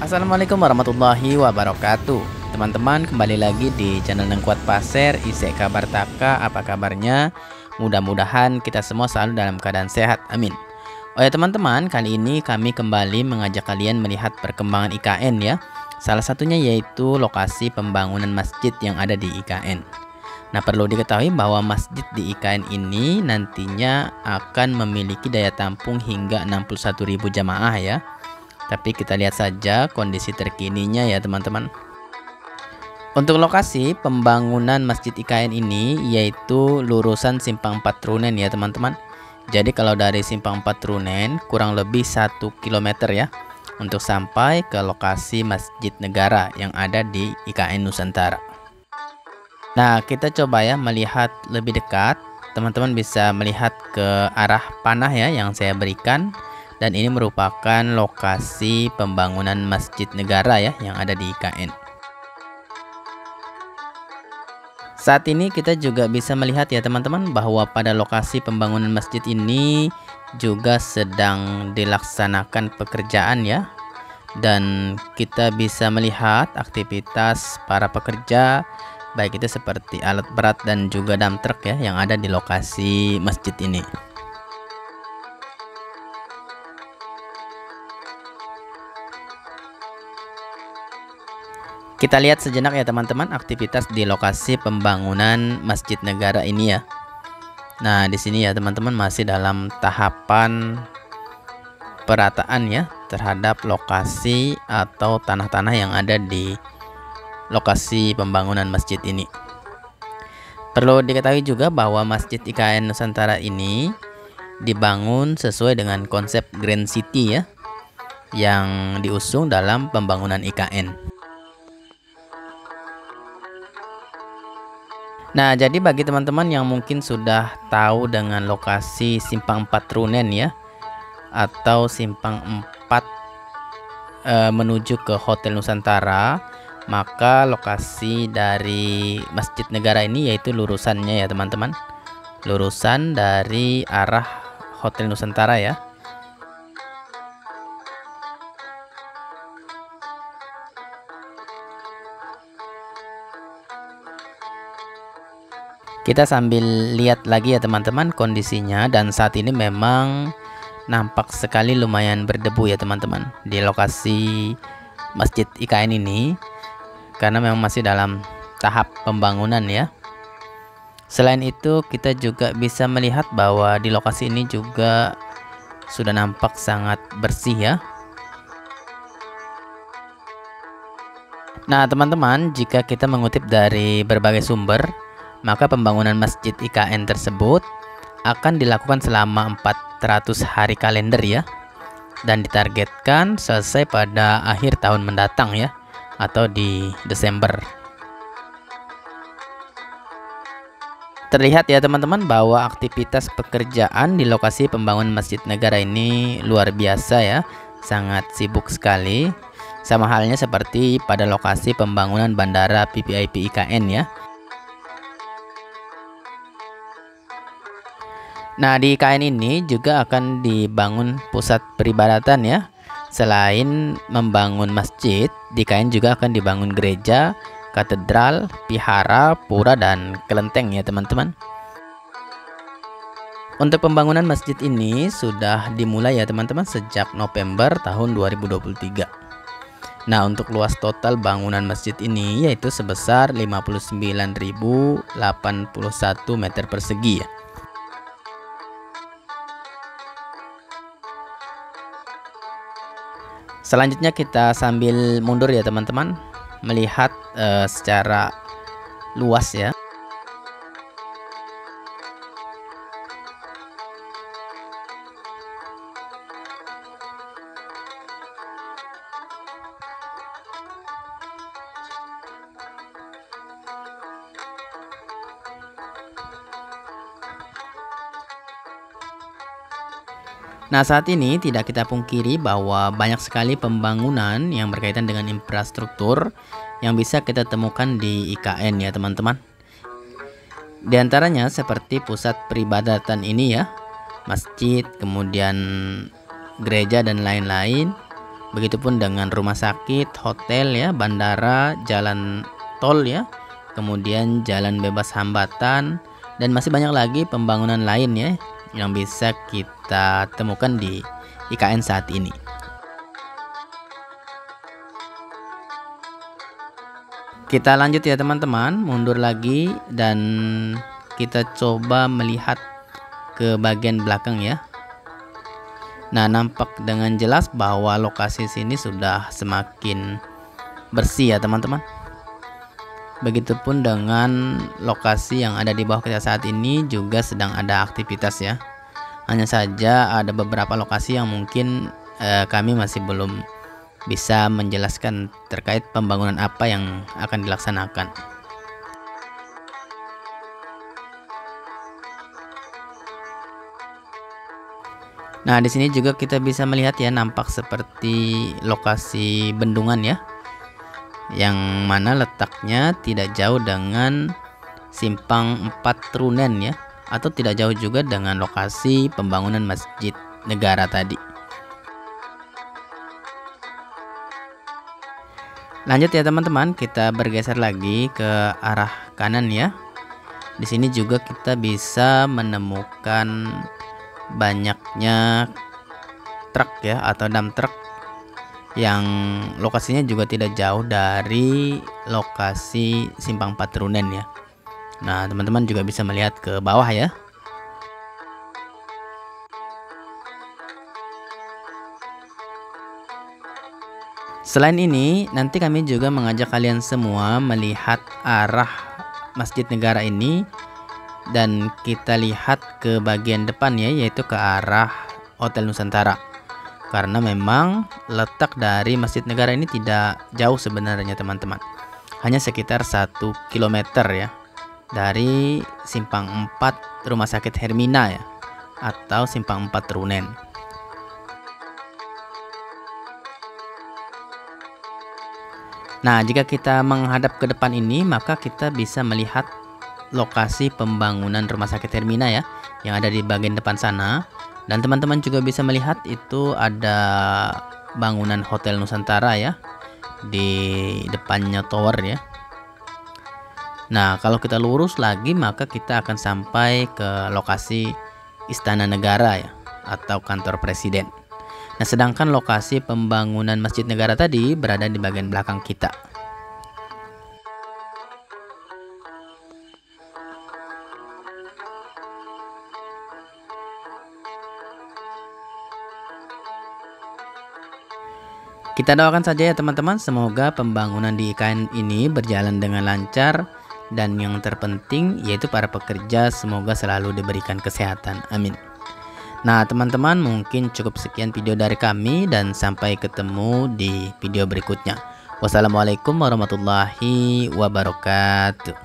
Assalamualaikum warahmatullahi wabarakatuh. Teman-teman, kembali lagi di channel Nengkuat Pasir. Isek kabar taka, apa kabarnya? Mudah-mudahan kita semua selalu dalam keadaan sehat, amin. Oh ya teman-teman, kali ini kami kembali mengajak kalian melihat perkembangan IKN ya. Salah satunya yaitu lokasi pembangunan masjid yang ada di IKN. Nah, perlu diketahui bahwa masjid di IKN ini nantinya akan memiliki daya tampung hingga 61.000 jamaah ya. Tapi kita lihat saja kondisi terkininya ya teman-teman. Untuk lokasi pembangunan Masjid IKN ini yaitu lurusan Simpang 4 Trunen ya teman-teman. Jadi kalau dari Simpang 4 Trunen kurang lebih 1 km ya untuk sampai ke lokasi Masjid Negara yang ada di IKN Nusantara. Nah, kita coba ya melihat lebih dekat. Teman-teman bisa melihat ke arah panah ya yang saya berikan. Dan ini merupakan lokasi pembangunan Masjid Negara ya yang ada di IKN. Saat ini kita juga bisa melihat ya teman-teman bahwa pada lokasi pembangunan masjid ini juga sedang dilaksanakan pekerjaan ya. Dan kita bisa melihat aktivitas para pekerja baik itu seperti alat berat dan juga dump truck ya yang ada di lokasi masjid ini. Kita lihat sejenak ya teman-teman aktivitas di lokasi pembangunan Masjid Negara ini ya. Nah, di sini ya teman-teman masih dalam tahapan perataan ya terhadap lokasi atau tanah-tanah yang ada di lokasi pembangunan masjid ini. Perlu diketahui juga bahwa Masjid IKN Nusantara ini dibangun sesuai dengan konsep Grand City ya yang diusung dalam pembangunan IKN. Nah, jadi bagi teman-teman yang mungkin sudah tahu dengan lokasi Simpang 4 Trunen ya, atau Simpang 4 menuju ke Hotel Nusantara, maka lokasi dari Masjid Negara ini yaitu lurusannya ya teman-teman. Lurusan dari arah Hotel Nusantara ya. Kita sambil lihat lagi ya teman-teman kondisinya, dan saat ini memang nampak sekali lumayan berdebu ya teman-teman di lokasi Masjid IKN ini karena memang masih dalam tahap pembangunan ya. Selain itu kita juga bisa melihat bahwa di lokasi ini juga sudah nampak sangat bersih ya. Nah teman-teman, jika kita mengutip dari berbagai sumber, maka pembangunan Masjid IKN tersebut akan dilakukan selama 400 hari kalender ya. Dan ditargetkan selesai pada akhir tahun mendatang ya, atau di Desember. Terlihat ya teman-teman bahwa aktivitas pekerjaan di lokasi pembangunan Masjid Negara ini luar biasa ya. Sangat sibuk sekali. Sama halnya seperti pada lokasi pembangunan Bandara VVIP IKN ya. Nah, di IKN ini juga akan dibangun pusat peribadatan ya. Selain membangun masjid, di IKN juga akan dibangun gereja, katedral, vihara, pura, dan kelenteng ya teman-teman. Untuk pembangunan masjid ini sudah dimulai ya teman-teman sejak November tahun 2023. Nah, untuk luas total bangunan masjid ini yaitu sebesar 59.081 meter persegi ya. Selanjutnya kita sambil mundur ya teman-teman, melihat secara luas ya. Nah, saat ini tidak kita pungkiri bahwa banyak sekali pembangunan yang berkaitan dengan infrastruktur yang bisa kita temukan di IKN ya teman-teman. Di antaranya seperti pusat peribadatan ini ya, masjid, kemudian gereja dan lain-lain. Begitupun dengan rumah sakit, hotel ya, bandara, jalan tol ya, kemudian jalan bebas hambatan, dan masih banyak lagi pembangunan lain ya yang bisa kita temukan di IKN saat ini. Kita lanjut ya teman-teman, mundur lagi dan kita coba melihat ke bagian belakang ya. Nah, nampak dengan jelas bahwa lokasi sini sudah semakin bersih ya teman-teman. Begitupun dengan lokasi yang ada di bawah kita saat ini juga sedang ada aktivitas ya. Hanya saja ada beberapa lokasi yang mungkin kami masih belum bisa menjelaskan terkait pembangunan apa yang akan dilaksanakan. Nah, di sini juga kita bisa melihat ya, nampak seperti lokasi bendungan ya, yang mana letaknya tidak jauh dengan Simpang 4 Trunen ya, atau tidak jauh juga dengan lokasi pembangunan Masjid Negara tadi. Lanjut ya teman-teman, kita bergeser lagi ke arah kanan ya. Di sini juga kita bisa menemukan banyaknya truk ya, atau dump truck yang lokasinya juga tidak jauh dari lokasi Simpang 4 Trunen ya. Nah, teman-teman juga bisa melihat ke bawah ya. Selain ini, nanti kami juga mengajak kalian semua melihat arah Masjid Negara ini, dan kita lihat ke bagian depan ya, yaitu ke arah Hotel Nusantara. Karena memang letak dari Masjid Negara ini tidak jauh sebenarnya teman-teman. Hanya sekitar 1 km ya dari Simpang 4 Rumah Sakit Hermina ya, atau Simpang 4 Trunen. Nah, jika kita menghadap ke depan ini, maka kita bisa melihat lokasi pembangunan Rumah Sakit Hermina ya, yang ada di bagian depan sana. Dan teman-teman juga bisa melihat itu ada bangunan Hotel Nusantara ya, di depannya tower ya. Nah, kalau kita lurus lagi, maka kita akan sampai ke lokasi Istana Negara ya, atau kantor presiden. Nah, sedangkan lokasi pembangunan Masjid Negara tadi berada di bagian belakang kita. Kita doakan saja ya teman-teman, semoga pembangunan di IKN ini berjalan dengan lancar, dan yang terpenting yaitu para pekerja semoga selalu diberikan kesehatan. Amin. Nah teman-teman, mungkin cukup sekian video dari kami, dan sampai ketemu di video berikutnya. Wassalamualaikum warahmatullahi wabarakatuh.